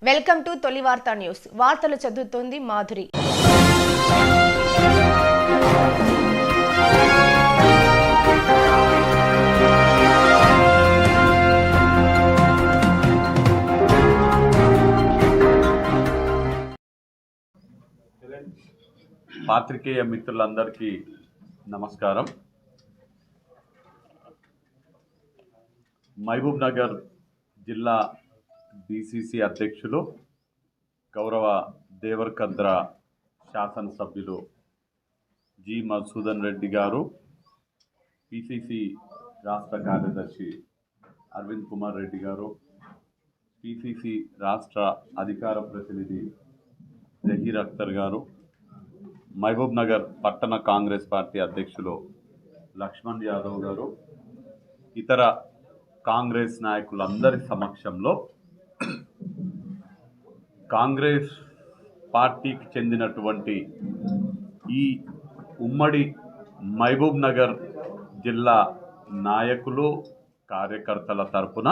Welcome to తొలి వార్తా news. వార్తలు చదువుతోంది మాధురి. పాత్రికేయ మిత్రులందరికీ నమస్కారం. మహబూబ్ నగర్ జిల్లా డిసిసి అధ్యక్షులు గౌరవ దేవరకద్ర శాసనసభ్యులు జి మధుసూదన్ రెడ్డి గారు, పిసిసి రాష్ట్ర కార్యదర్శి అరవింద్ కుమార్ రెడ్డి గారు, పిసిసి రాష్ట్ర అధికార ప్రతినిధి జహీర్ అఖ్తర్ గారు, మహబూబ్ నగర్ పట్టణ కాంగ్రెస్ పార్టీ అధ్యక్షులు లక్ష్మణ్ యాదవ్ గారు, ఇతర కాంగ్రెస్ నాయకులందరి సమక్షంలో కాంగ్రెస్ పార్టీకి చెందినటువంటి ఈ ఉమ్మడి మహబూబ్ నగర్ జిల్లా నాయకులు కార్యకర్తల తరపున,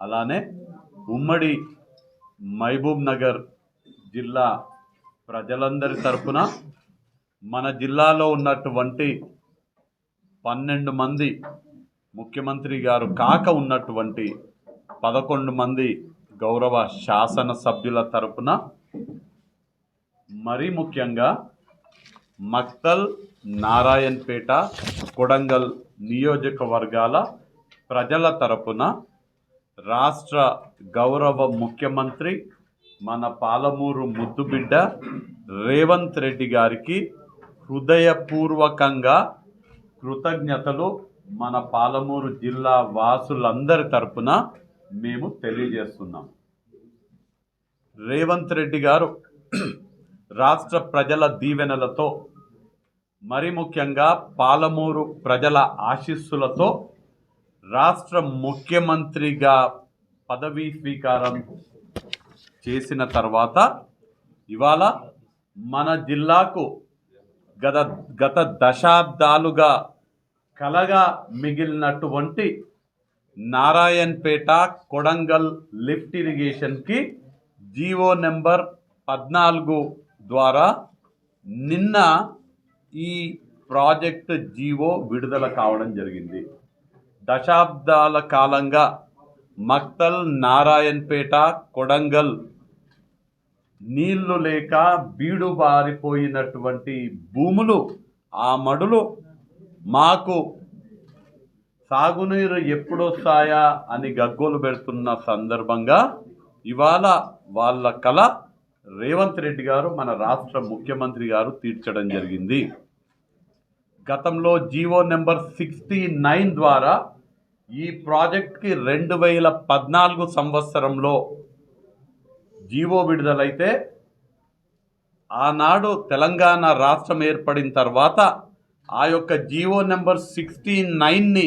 అలానే ఉమ్మడి మహబూబ్ నగర్ జిల్లా ప్రజలందరి తరపున, మన జిల్లాలో ఉన్నటువంటి 12 మంది ముఖ్యమంత్రి గారు కాక ఉన్నటువంటి 11 మంది గౌరవ శాసనసభ్యుల తరపున, మరీ ముఖ్యంగా మక్తల్, నారాయణపేట, కొడంగల్ నియోజకవర్గాల ప్రజల తరపున రాష్ట్ర గౌరవ ముఖ్యమంత్రి మన పాలమూరు ముద్దుబిడ్డ రేవంత్ రెడ్డి గారికి హృదయపూర్వకంగా కృతజ్ఞతలు మన పాలమూరు జిల్లా వాసులందరి తరపున మేము తెలియజేస్తున్నాం. రేవంత్ రెడ్డి గారు రాష్ట్ర ప్రజల దీవెనలతో, మరి ముఖ్యంగా పాలమూరు ప్రజల ఆశీస్సులతో రాష్ట్ర ముఖ్యమంత్రిగా పదవీ స్వీకారం చేసిన తర్వాత ఇవాళ మన జిల్లాకు గత దశాబ్దాలుగా కలగా మిగిలినటువంటి నారాయణపేట, కొడంగల్ లిఫ్ట్ ఇరిగేషన్కి జీవో నెంబర్ 14 ద్వారా నిన్న ఈ ప్రాజెక్టు జీవో విడుదల కావడం జరిగింది. దశాబ్దాల కాలంగా మక్తల్, నారాయణపేట, కొడంగల్ నీళ్లు లేక బీడు బారిపోయినటువంటి భూములు, ఆ మడులు మాకు సాగునీరు ఎప్పుడొస్తాయా అని గగ్గోలు పెడుతున్న సందర్భంగా ఇవాళ వాళ్ళ కళ రేవంత్ రెడ్డి గారు, మన రాష్ట్ర ముఖ్యమంత్రి గారు తీర్చడం జరిగింది. గతంలో జీవో నెంబర్ 69 ద్వారా ఈ ప్రాజెక్ట్కి 2014 సంవత్సరంలో జీవో విడుదలైతే, ఆనాడు తెలంగాణ రాష్ట్రం ఏర్పడిన తర్వాత ఆ యొక్క జీవో నెంబర్ 69ని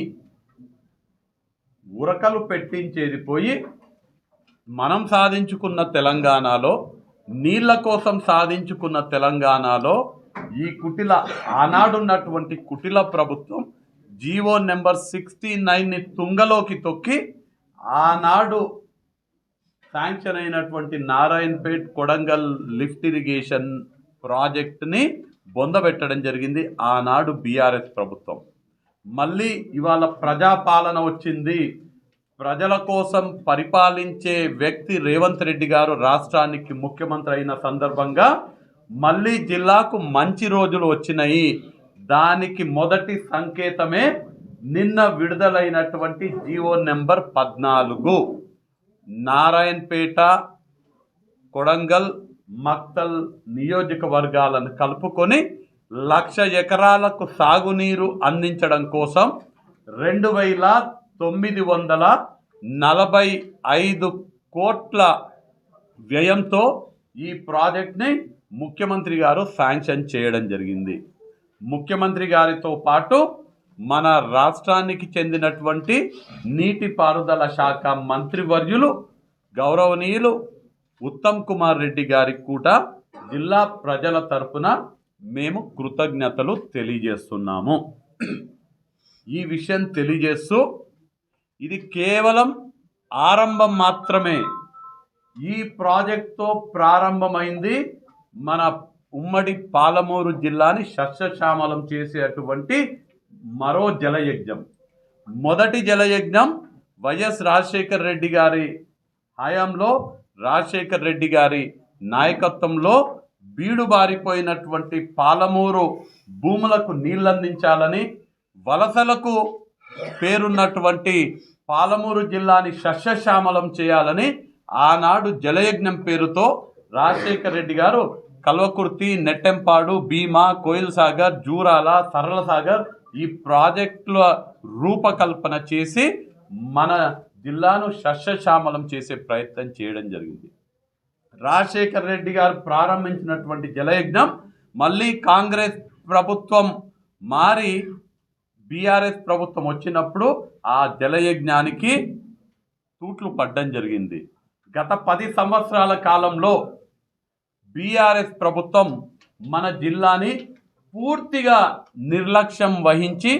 ఉరకలు పెట్టించేది పోయి, మనం సాధించుకున్న తెలంగాణలో, నీళ్ల కోసం సాధించుకున్న తెలంగాణలో ఈ ఆనాడున్నటువంటి కుటిల ప్రభుత్వం జీవో నెంబర్ 69ని తుంగలోకి తొక్కి ఆనాడు శాంక్షన్ అయినటువంటి నారాయణపేట్, కొడంగల్ లిఫ్ట్ ఇరిగేషన్ ప్రాజెక్టుని బొందబెట్టడం జరిగింది ఆనాడు బీఆర్ఎస్ ప్రభుత్వం. మళ్ళీ ఇవాళ ప్రజాపాలన వచ్చింది, ప్రజల కోసం పరిపాలించే వ్యక్తి రేవంత్ రెడ్డి గారు రాష్ట్రానికి ముఖ్యమంత్రి అయిన సందర్భంగా మళ్ళీ జిల్లాకు మంచి రోజులు వచ్చినాయి. దానికి మొదటి సంకేతమే నిన్న విడుదలైనటువంటి జీవో నెంబర్ 14. నారాయణపేట, కొడంగల్, మక్తల్ నియోజకవర్గాలను కలుపుకొని 1,00,000 ఎకరాలకు సాగునీరు అందించడం కోసం 2,945 కోట్ల వ్యయంతో ఈ ప్రాజెక్ట్ని ముఖ్యమంత్రి గారు శాంక్షన్ చేయడం జరిగింది. ముఖ్యమంత్రి గారితో పాటు మన రాష్ట్రానికి చెందినటువంటి నీటిపారుదల శాఖ మంత్రివర్యులు గౌరవనీయులు ఉత్తమ్ కుమార్ రెడ్డి గారికి కూడా జిల్లా ప్రజల తరపున మేము కృతజ్ఞతలు తెలియజేస్తున్నాము. ఈ విషయం తెలియజేస్తూ, ఇది కేవలం ఆరంభం మాత్రమే. ఈ ప్రాజెక్టుతో ప్రారంభమైంది మన ఉమ్మడి పాలమూరు జిల్లాని సస్యశ్యామలం చేసేటువంటి మరో జలయజ్ఞం. మొదటి జలయజ్ఞం వైఎస్ రాజశేఖర రెడ్డి గారి హయాంలో, రాజశేఖర రెడ్డి గారి నాయకత్వంలో బీడుబారిపోయినటువంటి పాలమూరు భూములకు నీళ్ళందించాలని, వలసలకు పేరున్నటువంటి పాలమూరు జిల్లాని సస్యశ్యామలం చేయాలని ఆనాడు జలయజ్ఞం పేరుతో రాజశేఖర రెడ్డి గారు కల్వకుర్తి, నెట్టెంపాడు, భీమా, కోయిల్ సాగర్, జూరాల, సరళ సాగర్ ఈ ప్రాజెక్టుల రూపకల్పన చేసి మన జిల్లాను సస్యశ్యామలం చేసే ప్రయత్నం చేయడం జరిగింది. రాజశేఖర రెడ్డి గారు ప్రారంభించినటువంటి జలయజ్ఞం మళ్ళీ కాంగ్రెస్ ప్రభుత్వం మారి బీఆర్ఎస్ ప్రభుత్వం వచ్చినప్పుడు ఆ జలయజ్ఞానికి తూట్లు పడ్డం జరిగింది. గత 10 సంవత్సరాల కాలంలో బీఆర్ఎస్ ప్రభుత్వం మన జిల్లాని పూర్తిగా నిర్లక్ష్యం వహించి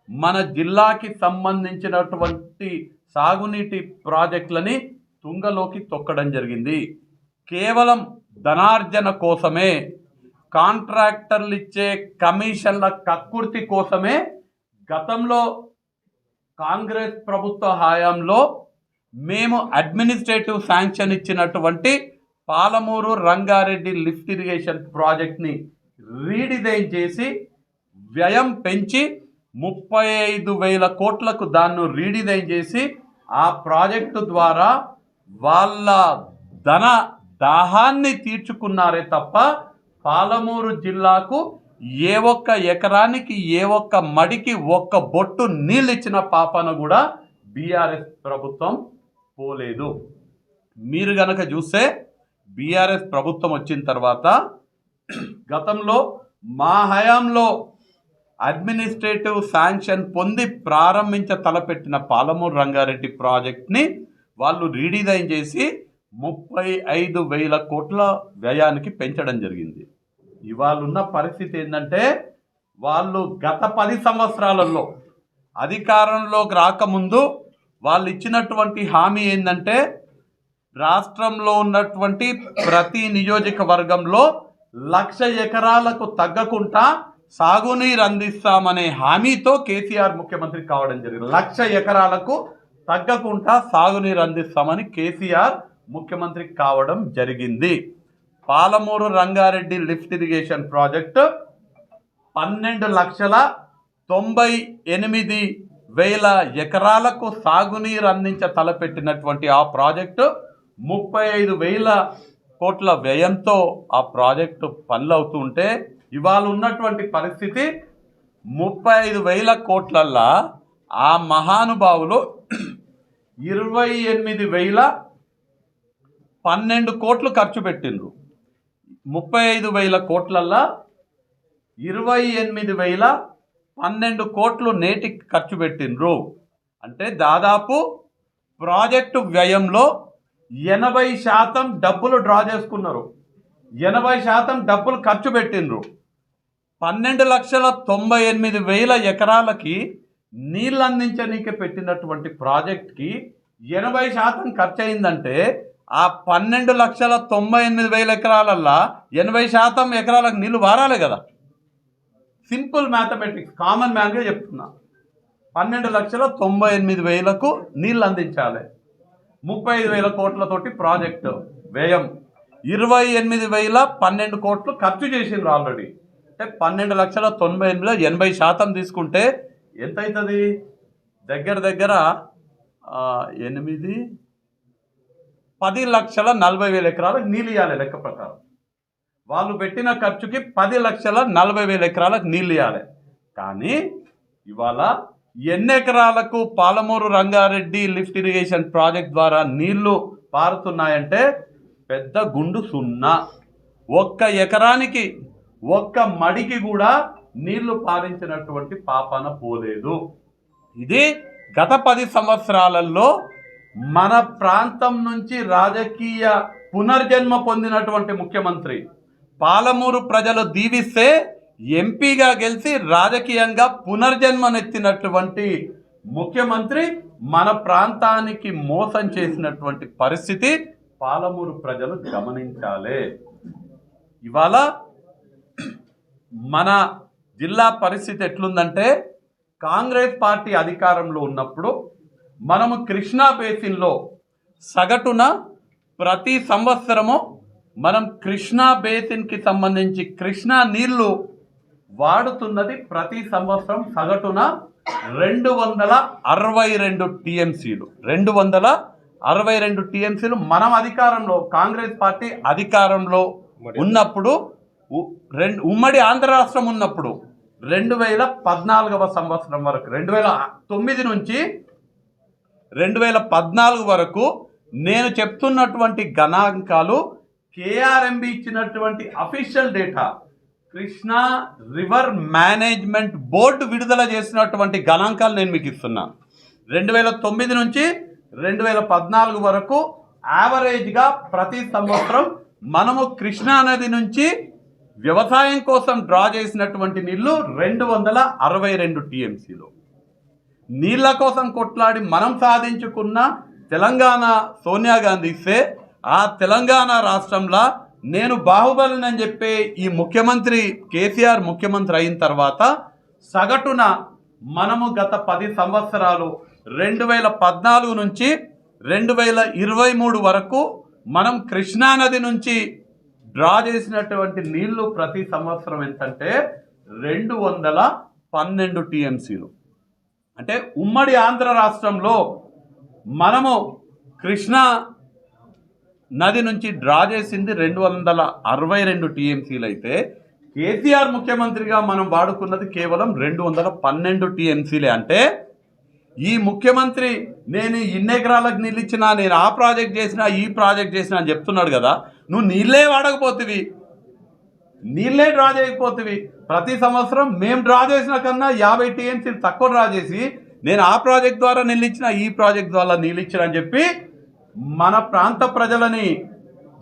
మన జిల్లాకి సంబంధించినటువంటి సాగునీటి ప్రాజెక్టులని తుంగలోకి తొక్కడం జరిగింది. కేవలం ధనార్జన కోసమే, కాంట్రాక్టర్లు ఇచ్చే కమిషన్ల కక్కుర్తి కోసమే గతంలో కాంగ్రెస్ ప్రభుత్వ హయాంలో మేము అడ్మినిస్ట్రేటివ్ శాంక్షన్ ఇచ్చినటువంటి పాలమూరు రంగారెడ్డి లిఫ్ట్ ఇరిగేషన్ ప్రాజెక్ట్ని రీడిజైన్ చేసి వ్యయం పెంచి 35,000 కోట్లకు దాన్ని రీడిజైన్ చేసి ఆ ప్రాజెక్టు ద్వారా వాళ్ళ ధన దాహాన్ని తీర్చుకున్నారే తప్ప పాలమూరు జిల్లాకు ఏ ఒక్క ఎకరానికి, ఏ ఒక్క మడికి ఒక్క బొట్టు నీళ్ళు ఇచ్చిన పాపన కూడా బీఆర్ఎస్ ప్రభుత్వం పోలేదు. మీరు గనక చూస్తే బీఆర్ఎస్ ప్రభుత్వం వచ్చిన తర్వాత గతంలో మా హయాంలో అడ్మినిస్ట్రేటివ్ శాంక్షన్ పొంది తలపెట్టిన పాలమూరు రంగారెడ్డి ప్రాజెక్ట్ని వాళ్ళు రీడిజైన్ చేసి 35,000 కోట్ల వ్యయానికి పెంచడం జరిగింది. ఇవాళ ఉన్న పరిస్థితి ఏంటంటే, వాళ్ళు గత 10 సంవత్సరాలలో అధికారంలోకి రాకముందు వాళ్ళు ఇచ్చినటువంటి హామీ ఏంటంటే, రాష్ట్రంలో ఉన్నటువంటి ప్రతి నియోజకవర్గంలో 1,00,000 ఎకరాలకు తగ్గకుండా సాగునీరు అందిస్తామనే హామీతో కేసీఆర్ ముఖ్యమంత్రి కావడం జరిగింది. 1,00,000 ఎకరాలకు తగ్గకుండా సాగునీరు అందిస్తామని కేసీఆర్ ముఖ్యమంత్రి కావడం జరిగింది. Palamuru Rangareddy lift irrigation project 12,98,000 ఎకరాలకు సాగునీరు తలపెట్టినటువంటి ఆ ప్రాజెక్టు 35,000 కోట్ల వ్యయంతో ఆ ప్రాజెక్టు పనులవుతుంటే ఇవాళ ఉన్నటువంటి పరిస్థితి 35,000 కోట్లల్లా ఆ మహానుభావులు 28,012 కోట్లు ఖర్చు పెట్టిండ్రు. 35,000 కోట్లల్లా 28,012 కోట్లు నేటికి ఖర్చు పెట్టిండ్రు. అంటే దాదాపు ప్రాజెక్టు వ్యయంలో 80% డబ్బులు డ్రా చేసుకున్నారు, 80% డబ్బులు ఖర్చు పెట్టిండ్రు. 12,98,000 ఎకరాలకి నీళ్ళు అందించనీకి పెట్టినటువంటి ప్రాజెక్ట్కి 80% ఖర్చు అయిందంటే ఆ 12,98,000 ఎకరాలల్లా 80% ఎకరాలకు నీళ్లు వారాలి కదా. సింపుల్ మ్యాథమెటిక్స్, కామన్ మ్యాన్గా చెప్తున్నా. 12,98,000కు నీళ్ళు అందించాలి. 35,000 కోట్లతోటి ప్రాజెక్టు వ్యయం, 28,012 కోట్లు ఖర్చు చేసిండ్రు ఆల్రెడీ. అంటే 12,98,000 80% తీసుకుంటే ఎంత అవుతుంది? దగ్గర 10,40,000 ఎకరాలకు నీళ్ళు ఇవ్వాలి లెక్క ప్రకారం. వాళ్ళు పెట్టిన ఖర్చుకి 10,40,000 ఎకరాలకు నీళ్ళు ఇవ్వాలి. కానీ ఇవాళ ఎన్ని ఎకరాలకు Palamuru Rangareddy lift irrigation project ద్వారా నీళ్లు పారుతున్నాయంటే పెద్ద గుండు 0. ఒక్క ఎకరానికి ఒక్క మడికి కూడా నీళ్లు పారించినటువంటి పాపాన పోలేదు. ఇది గత 10 సంవత్సరాలలో మన ప్రాంతం నుంచి రాజకీయ పునర్జన్మ పొందినటువంటి ముఖ్యమంత్రి, పాలమూరు ప్రజలు దీవిస్తే ఎంపీగా గెలిచి రాజకీయంగా పునర్జన్మనెత్తినటువంటి ముఖ్యమంత్రి మన ప్రాంతానికి మోసం చేసినటువంటి పరిస్థితి పాలమూరు ప్రజలు గమనించాలి. ఇవాళ మన జిల్లా పరిస్థితి ఎట్లుందంటే, కాంగ్రెస్ పార్టీ అధికారంలో ఉన్నప్పుడు మనము కృష్ణా బేసిన్లో సగటున ప్రతి సంవత్సరము మనం కృష్ణా బేసిన్కి సంబంధించి కృష్ణా నీళ్లు వాడుతున్నది ప్రతి సంవత్సరం సగటున 262 టీఎంసీలు. 262 టీఎంసీలు మనం అధికారంలో, కాంగ్రెస్ పార్టీ అధికారంలో ఉన్నప్పుడు, ఉమ్మడి ఆంధ్ర రాష్ట్రం ఉన్నప్పుడు 2014వ సంవత్సరం వరకు, 2009 నుంచి 2014 వరకు నేను చెప్తున్నటువంటి గణాంకాలు కేఆర్ఎంబి ఇచ్చినటువంటి official data, Krishna river management board విడుదల చేసినటువంటి గణాంకాలు నేను మీకు ఇస్తున్నాను. 2009 నుంచి 2014 వరకు యావరేజ్గా ప్రతి సంవత్సరం మనము కృష్ణా నది నుంచి వ్యవసాయం కోసం డ్రా చేసినటువంటి నీళ్లు 262 టీఎంసీలు. నీళ్ల కోసం కొట్లాడి మనం సాధించుకున్న తెలంగాణ సోనియా గాంధీ ఇస్తే, ఆ తెలంగాణ రాష్ట్రంలో నేను బాహుబలిని అని చెప్పే ఈ ముఖ్యమంత్రి కేసీఆర్ ముఖ్యమంత్రి అయిన తర్వాత సగటున మనము గత 10 సంవత్సరాలు 2014 నుంచి 2023 వరకు మనం కృష్ణానది నుంచి డ్రా చేసినటువంటి నీళ్లు ప్రతి సంవత్సరం ఎంతంటే 212 టీఎంసీలు. అంటే ఉమ్మడి ఆంధ్ర రాష్ట్రంలో మనము కృష్ణా నది నుంచి డ్రా చేసింది 262 టీఎంసీలు అయితే, కేసీఆర్ ముఖ్యమంత్రిగా మనం వాడుకున్నది కేవలం 212 టీఎంసీలే. అంటే ఈ ముఖ్యమంత్రి నేను ఇన్ని ఎకరాలకు నీళ్ళు ఇచ్చినా, నేను ఆ ప్రాజెక్ట్ చేసినా, ఈ ప్రాజెక్ట్ చేసినా అని చెప్తున్నాడు కదా, నువ్వు నీళ్ళే వాడకపోతివి, నీళ్ళే డ్రా చేయకపోతివి. ప్రతి సంవత్సరం మేము డ్రా చేసిన కన్నా 50 టీఎంసీలు తక్కువ డ్రా చేసి, నేను ఆ ప్రాజెక్ట్ ద్వారా నీళ్ళు ఇచ్చిన, ఈ ప్రాజెక్ట్ ద్వారా నీళ్ళు ఇచ్చిన అని చెప్పి మన ప్రాంత ప్రజలని,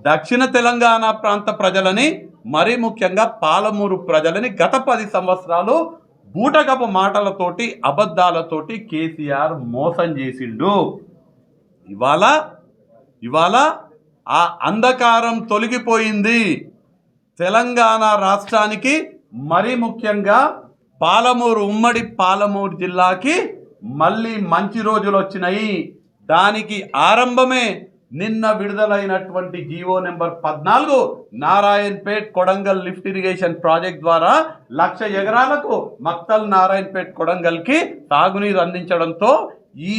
దక్షిణ తెలంగాణ ప్రాంత ప్రజలని, మరీ ముఖ్యంగా పాలమూరు ప్రజలని గత 10 సంవత్సరాలు బూటకపు మాటలతోటి, అబద్ధాలతోటి కేసీఆర్ మోసం చేసిండు. ఇవాళ ఆ అంధకారం తొలగిపోయింది. తెలంగాణ రాష్ట్రానికి, మరీ ముఖ్యంగా పాలమూరు, ఉమ్మడి పాలమూరు జిల్లాకి మళ్ళీ మంచి రోజులు వచ్చినాయి. దానికి ఆరంభమే నిన్న విడుదలైనటువంటి GO number 14 Narayanpet Kodangal lift irrigation project ద్వారా 1,00,000 ఎకరాలకు మక్తల్ నారాయణపేట్ కొడంగల్కి తాగునీరు అందించడంతో ఈ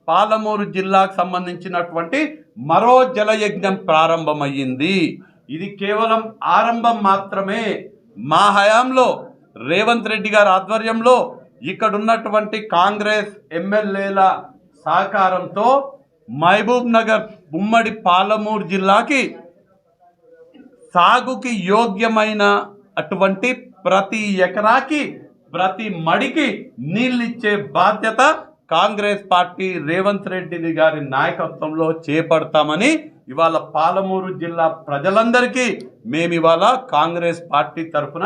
పాలమూరు జిల్లాకు సంబంధించినటువంటి మరో జలయజ్ఞం ప్రారంభమయ్యింది. ఇది కేవలం ఆరంభం మాత్రమే. మా హయాంలో రేవంత్ రెడ్డి గారి ఆధ్వర్యంలో ఇక్కడ ఉన్నటువంటి కాంగ్రెస్ ఎమ్మెల్యేల సహకారంతో మహబూబ్ నగర్ ఉమ్మడి పాలమూరు జిల్లాకి సాగుకి యోగ్యమైన అటువంటి ప్రతి ఎకరాకి, ప్రతి మడికి నీళ్ళిచ్చే బాధ్యత కాంగ్రెస్ పార్టీ రేవంత్ రెడ్డి గారి నాయకత్వంలో చేపడతామని ఇవాళ పాలమూరు జిల్లా ప్రజలందరికీ మేము ఇవాళ కాంగ్రెస్ పార్టీ తరఫున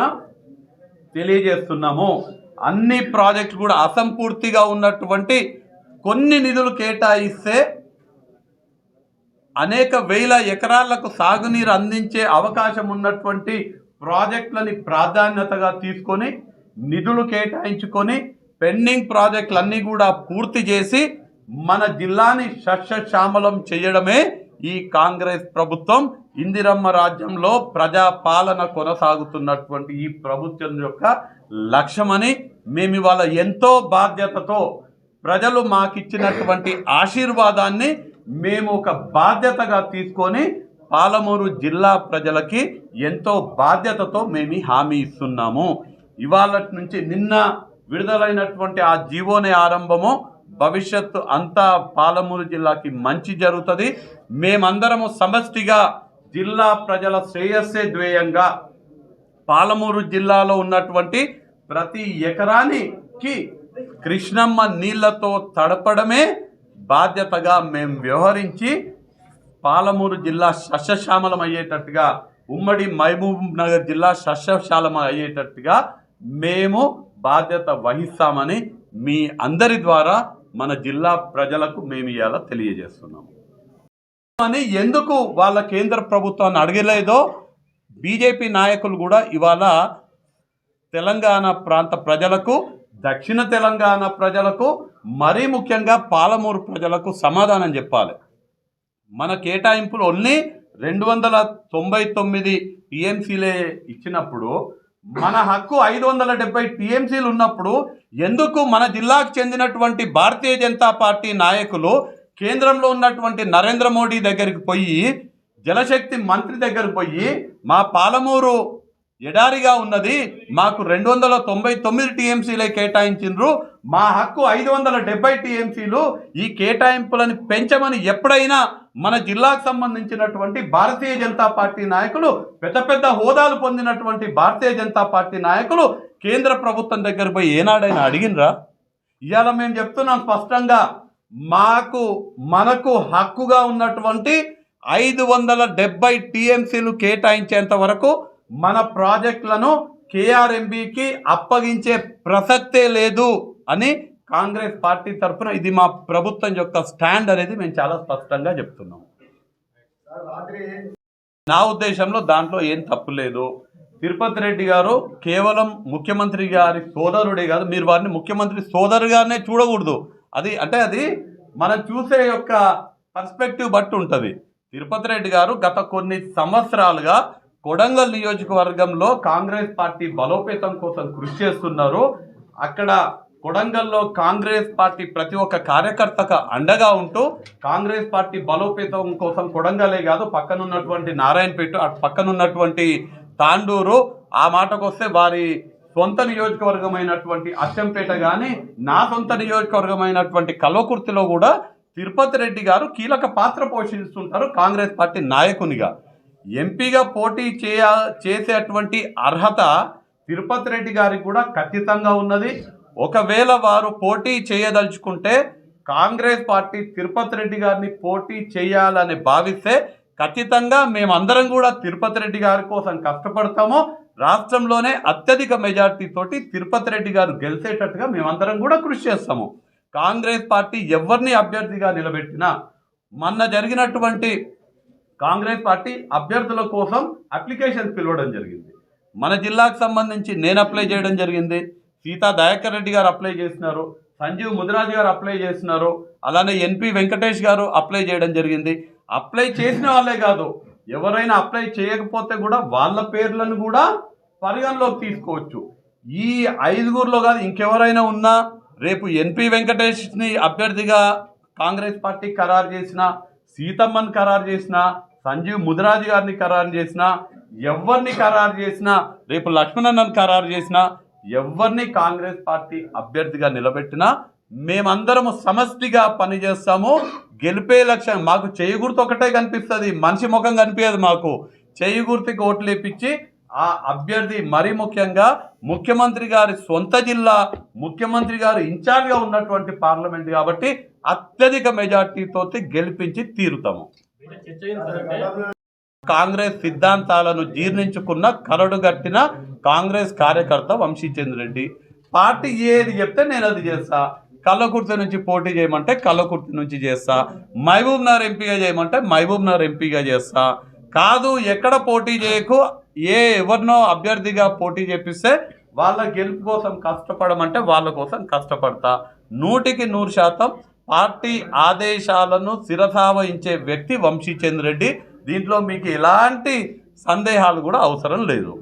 తెలియజేస్తున్నాము. అన్ని ప్రాజెక్టులు కూడా అసంపూర్తిగా ఉన్నటువంటి కొన్ని నిధులు కేటాయిస్తే అనేక వేల ఎకరాలకు సాగునీరు అందించే అవకాశం ఉన్నటువంటి ప్రాజెక్టులని ప్రాధాన్యతగా తీసుకొని నిధులు కేటాయించుకొని పెండింగ్ ప్రాజెక్టులన్నీ కూడా పూర్తి చేసి మన జిల్లాని సస్యశ్యామలం చేయడమే ఈ కాంగ్రెస్ ప్రభుత్వం, ఇందిరమ్మ రాజ్యంలో ప్రజాపాలన కొనసాగుతున్నటువంటి ఈ ప్రభుత్వం యొక్క లక్ష్యమని మేము ఇవాళ ఎంతో బాధ్యతతో, ప్రజలు మాకిచ్చినటువంటి ఆశీర్వాదాన్ని మేము ఒక బాధ్యతగా తీసుకొని పాలమూరు జిల్లా ప్రజలకి ఎంతో బాధ్యతతో మేము హామీ ఇస్తున్నాము. ఇవాళ నుంచి నిన్న విడుదలైనటువంటి ఆ జీవోనే ఆరంభము. భవిష్యత్తు అంతా పాలమూరు జిల్లాకి మంచి జరుగుతుంది. మేమందరము సమష్టిగా జిల్లా ప్రజల శ్రేయస్సే ధ్యేయంగా పాలమూరు జిల్లాలో ఉన్నటువంటి ప్రతి ఎకరానికి కృష్ణమ్మ నీళ్లతో తడపడమే బాధ్యతగా మేము వ్యవహరించి పాలమూరు జిల్లా సస్యశ్యామలం అయ్యేటట్టుగా, ఉమ్మడి మహబూబ్ నగర్ జిల్లా సస్యశ్యామలం అయ్యేటట్టుగా మేము బాధ్యత వహిస్తామని మీ అందరి ద్వారా మన జిల్లా ప్రజలకు మేము ఇవాళ తెలియజేస్తున్నాము. అని ఎందుకు వాళ్ళ కేంద్ర ప్రభుత్వాన్ని అడగలేదో బీజేపీ నాయకులు కూడా ఇవాళ తెలంగాణ ప్రాంత ప్రజలకు, దక్షిణ తెలంగాణ ప్రజలకు, మరీ ముఖ్యంగా పాలమూరు ప్రజలకు సమాధానం చెప్పాలి. మన కేటాయింపులు ఓన్లీ 299 టీఎంసీలే ఇచ్చినప్పుడు, మన హక్కు 570 టీఎంసీలు ఉన్నప్పుడు ఎందుకు మన జిల్లాకు చెందినటువంటి భారతీయ జనతా పార్టీ నాయకులు కేంద్రంలో ఉన్నటువంటి నరేంద్ర మోడీ దగ్గరికి పోయి, జలశక్తి మంత్రి దగ్గరికి పోయి, మా పాలమూరు ఎడారిగా ఉన్నది, మాకు 299 టీఎంసీలే కేటాయించిండ్రు, మా హక్కు 570 టీఎంసీలు, ఈ కేటాయింపులను పెంచమని ఎప్పుడైనా మన జిల్లాకు సంబంధించినటువంటి భారతీయ జనతా పార్టీ నాయకులు, పెద్ద పెద్ద హోదాలు పొందినటువంటి భారతీయ జనతా పార్టీ నాయకులు కేంద్ర ప్రభుత్వం దగ్గర పోయి ఏనాడైనా అడిగినరా? ఇవాళ మేము చెప్తున్నాం స్పష్టంగా, మనకు హక్కుగా ఉన్నటువంటి 570 టీఎంసీలు కేటాయించేంత వరకు మన ప్రాజెక్టులను కేఆర్ఎంబీకి అప్పగించే ప్రసక్తే లేదు అని కాంగ్రెస్ పార్టీ తరఫున ఇది మా ప్రభుత్వం యొక్క స్టాండ్ అనేది మేము చాలా స్పష్టంగా చెప్తున్నాం. నా ఉద్దేశంలో దాంట్లో ఏం తప్పు లేదు. తిరుపతి రెడ్డి గారు కేవలం ముఖ్యమంత్రి గారి సోదరుడే కాదు, మీరు వారిని ముఖ్యమంత్రి సోదరుగానే చూడకూడదు. అది మనం చూసే యొక్క పర్స్పెక్టివ్ బట్టి ఉంటుంది. తిరుపతి రెడ్డి గారు గత కొన్ని సంవత్సరాలుగా కొడంగల్ నియోజకవర్గంలో కాంగ్రెస్ పార్టీ బలోపేతం కోసం కృషి చేస్తున్నారు. అక్కడ కొడంగల్లో కాంగ్రెస్ పార్టీ ప్రతి ఒక్క కార్యకర్తకు అండగా ఉంటూ కాంగ్రెస్ పార్టీ బలోపేతం కోసం కొడంగలే కాదు, పక్కనున్నటువంటి నారాయణపేట, అటు పక్కనున్నటువంటి తాండూరు, ఆ మాటకు వస్తే వారి సొంత నియోజకవర్గమైనటువంటి అచ్చంపేట కానీ, నా సొంత నియోజకవర్గమైనటువంటి కల్వకుర్తిలో కూడా తిరుపతి రెడ్డి గారు కీలక పాత్ర పోషిస్తుంటారు కాంగ్రెస్ పార్టీ నాయకునిగా. ఎంపీగా పోటీ చేసేటువంటి అర్హత తిరుపతి రెడ్డి గారికి కూడా ఖచ్చితంగా ఉన్నది. ఒకవేళ వారు పోటీ చేయదలుచుకుంటే కాంగ్రెస్ పార్టీ తిరుపతి రెడ్డి గారిని పోటీ చేయాలని భావిస్తే ఖచ్చితంగా మేమందరం కూడా తిరుపతి రెడ్డి గారి కోసం కష్టపడతాము. రాష్ట్రంలోనే అత్యధిక మెజార్టీ తోటి తిరుపతి రెడ్డి గారు గెలిచేటట్టుగా మేమందరం కూడా కృషి చేస్తాము. కాంగ్రెస్ పార్టీ ఎవరిని అభ్యర్థిగా నిలబెట్టినా, మొన్న జరిగినటువంటి కాంగ్రెస్ పార్టీ అభ్యర్థుల కోసం అప్లికేషన్ పిలవడం జరిగింది. మన జిల్లాకు సంబంధించి నేను అప్లై చేయడం జరిగింది, సీతా దయాకర్ రెడ్డి గారు అప్లై చేసినారు, సంజీవ్ ముదిరాజ్ గారు అప్లై చేసినారు, అలానే ఎన్పి వెంకటేష్ గారు అప్లై చేయడం జరిగింది. అప్లై చేసిన వాళ్ళే కాదు, ఎవరైనా అప్లై చేయకపోతే కూడా వాళ్ళ పేర్లను కూడా పరిగణలోకి తీసుకోవచ్చు. ఈ 5గురిలో కాదు, ఇంకెవరైనా ఉన్నా రేపు ఎన్పి వెంకటేష్ని అభ్యర్థిగా కాంగ్రెస్ పార్టీ ఖరారు చేసిన, సీతమ్మని ఖరారు చేసిన, సంజీవ్ ముదిరాజ్ గారిని ఖరారు చేసిన, ఎవరిని ఖరారు చేసినా, రేపు లక్ష్మణన్నను ఖరారు చేసినా, ఎవరిని కాంగ్రెస్ పార్టీ అభ్యర్థిగా నిలబెట్టినా మేమందరము సమష్టిగా పనిచేస్తాము. గెలిపే లక్ష్యం మాకు చేయి గుర్తు ఒకటే కనిపిస్తుంది, మనిషి ముఖం కనిపించదు. మాకు చేయి గుర్తుకి ఓట్లు వేపించి ఆ అభ్యర్థి, మరీ ముఖ్యంగా ముఖ్యమంత్రి గారి సొంత జిల్లా, ముఖ్యమంత్రి గారు ఇన్ఛార్జ్గా ఉన్నటువంటి పార్లమెంట్ కాబట్టి అత్యధిక మెజార్టీతో గెలిపించి తీరుతాము. కాంగ్రెస్ సిద్ధాంతాలను జీర్ణించుకున్న, కరడుగట్టిన కాంగ్రెస్ కార్యకర్త వంశీచంద్రెడ్డి. పార్టీ ఏది చెప్తే నేను అది చేస్తా. కల్వకుర్తి నుంచి పోటీ చేయమంటే కల్వకుర్తి నుంచి చేస్తా, మహబూబ్ నగర్ ఎంపీగా చేయమంటే మహబూబ్ నగర్ ఎంపీగా చేస్తా. కాదు ఎక్కడ పోటీ చేయకు, ఎవరినో అభ్యర్థిగా పోటీ చేపిస్తే వాళ్ళ గెలుపు కోసం కష్టపడమంటే వాళ్ళ కోసం కష్టపడతా. 100% పార్టీ ఆదేశాలను శిరసావహించే వ్యక్తి వంశీచంద్రెడ్డి. దీంట్లో మీకు ఎలాంటి సందేహాలు కూడా అవసరం లేదు.